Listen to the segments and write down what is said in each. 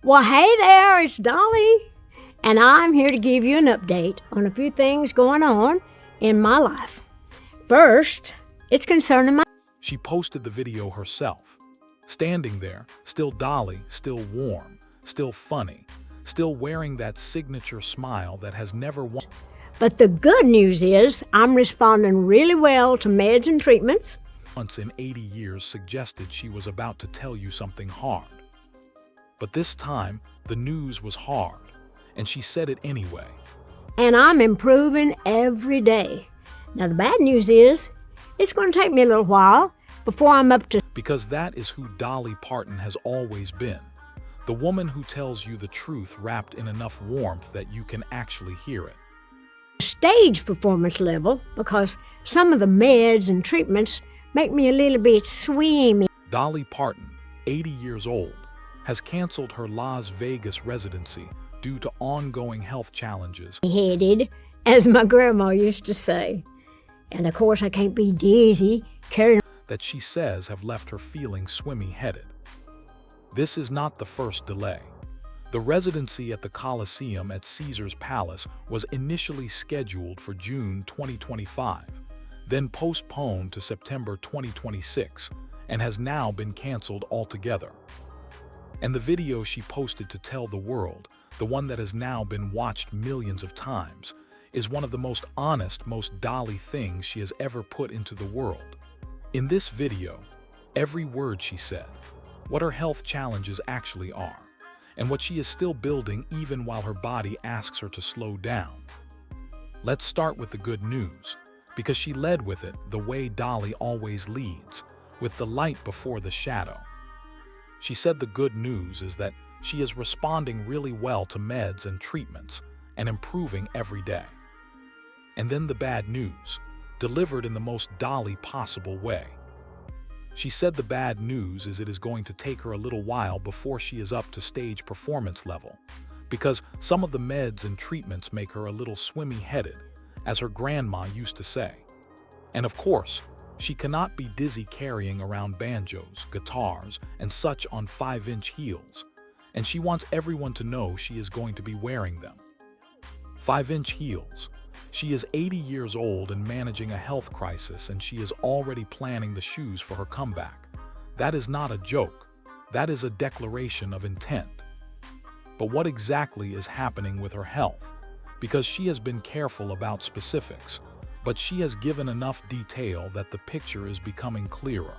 Well, hey there, it's Dolly, and I'm here to give you an update on a few things going on in my life. First, it's concerning my... She posted the video herself, standing there, still Dolly, still warm, still funny, still wearing that signature smile that has never won. But the good news is I'm responding really well to meds and treatments. Once in 80 years suggested she was about to tell you something hard. But this time, the news was hard, and she said it anyway. And I'm improving every day. Now, the bad news is, it's going to take me a little while before I'm up to... Because that is who Dolly Parton has always been. The woman who tells you the truth wrapped in enough warmth that you can actually hear it. Stage performance level, because some of the meds and treatments make me a little bit swimmy. Dolly Parton, 80 years old, has canceled her Las Vegas residency due to ongoing health challenges. Headed, as my grandma used to say. And of course I can't be dizzy carrying... That she says have left her feeling swimmy-headed. This is not the first delay. The residency at the Coliseum at Caesar's Palace was initially scheduled for June 2025, then postponed to September 2026, and has now been canceled altogether. And the video she posted to tell the world, the one that has now been watched millions of times, is one of the most honest, most Dolly things she has ever put into the world. In this video, every word she said, what her health challenges actually are, and what she is still building even while her body asks her to slow down. Let's start with the good news, because she led with it the way Dolly always leads, with the light before the shadow. She said the good news is that she is responding really well to meds and treatments and improving every day. And then the bad news, delivered in the most Dolly possible way. She said the bad news is it is going to take her a little while before she is up to stage performance level, because some of the meds and treatments make her a little swimmy-headed, as her grandma used to say. And of course, she cannot be dizzy carrying around banjos, guitars, and such on 5-inch heels, and she wants everyone to know she is going to be wearing them. 5-inch heels. She is 80 years old and managing a health crisis, and she is already planning the shoes for her comeback. That is not a joke. That is a declaration of intent. But what exactly is happening with her health? Because she has been careful about specifics, but she has given enough detail that the picture is becoming clearer.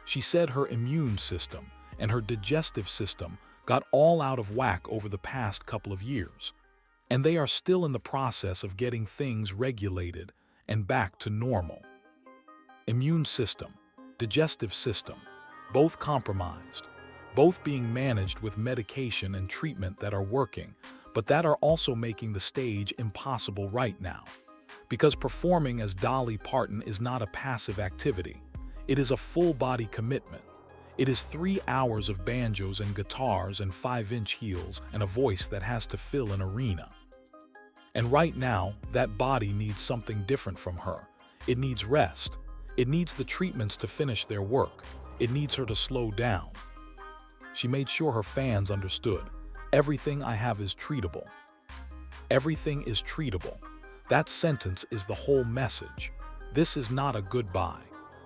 She said her immune system and her digestive system got all out of whack over the past couple of years, and they are still in the process of getting things regulated and back to normal. Immune system, digestive system, both compromised, both being managed with medication and treatment that are working, but that are also making the stage impossible right now. Because performing as Dolly Parton is not a passive activity. It is a full-body commitment. It is 3 hours of banjos and guitars and 5-inch heels and a voice that has to fill an arena. And right now, that body needs something different from her. It needs rest. It needs the treatments to finish their work. It needs her to slow down. She made sure her fans understood. Everything I have is treatable. Everything is treatable. That sentence is the whole message. This is not a goodbye.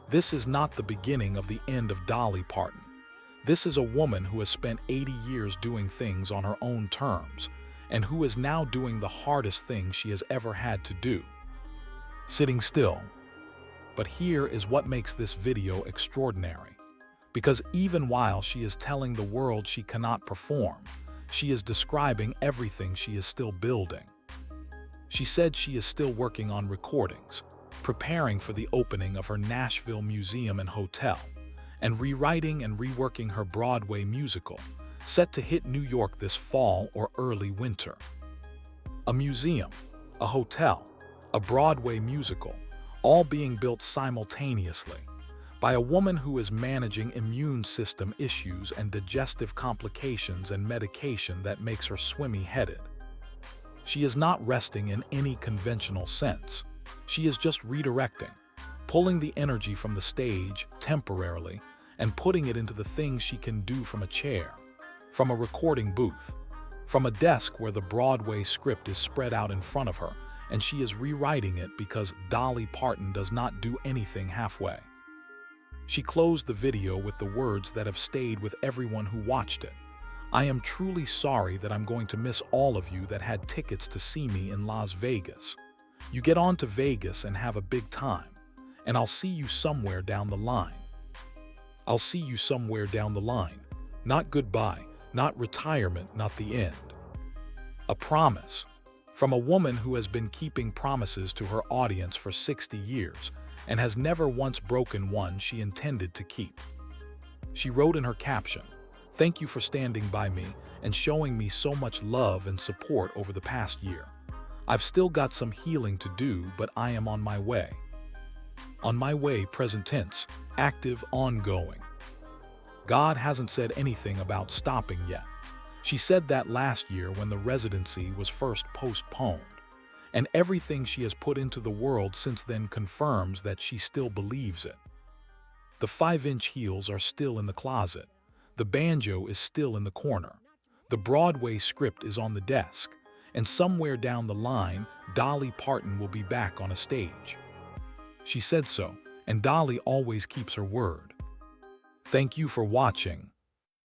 This is not the beginning of the end of Dolly Parton. This is a woman who has spent 80 years doing things on her own terms, and who is now doing the hardest thing she has ever had to do. Sitting still. But here is what makes this video extraordinary. Because even while she is telling the world she cannot perform, she is describing everything she is still building. She said she is still working on recordings, preparing for the opening of her Nashville museum and hotel, and rewriting and reworking her Broadway musical, set to hit New York this fall or early winter. A museum, a hotel, a Broadway musical, all being built simultaneously by a woman who is managing immune system issues and digestive complications and medication that makes her swimmy-headed. She is not resting in any conventional sense. She is just redirecting, pulling the energy from the stage temporarily and putting it into the things she can do from a chair, from a recording booth, from a desk where the Broadway script is spread out in front of her, and she is rewriting it because Dolly Parton does not do anything halfway. She closed the video with the words that have stayed with everyone who watched it. I am truly sorry that I'm going to miss all of you that had tickets to see me in Las Vegas. You get on to Vegas and have a big time, and I'll see you somewhere down the line. I'll see you somewhere down the line. Not goodbye, not retirement, not the end. A promise. From a woman who has been keeping promises to her audience for 60 years and has never once broken one she intended to keep. She wrote in her caption, "Thank you for standing by me and showing me so much love and support over the past year. I've still got some healing to do, but I am on my way." On my way, present tense, active, ongoing. God hasn't said anything about stopping yet. She said that last year when the residency was first postponed. And everything she has put into the world since then confirms that she still believes it. The 5-inch heels are still in the closet. The banjo is still in the corner. The Broadway script is on the desk. And somewhere down the line, Dolly Parton will be back on a stage. She said so, and Dolly always keeps her word. Thank you for watching.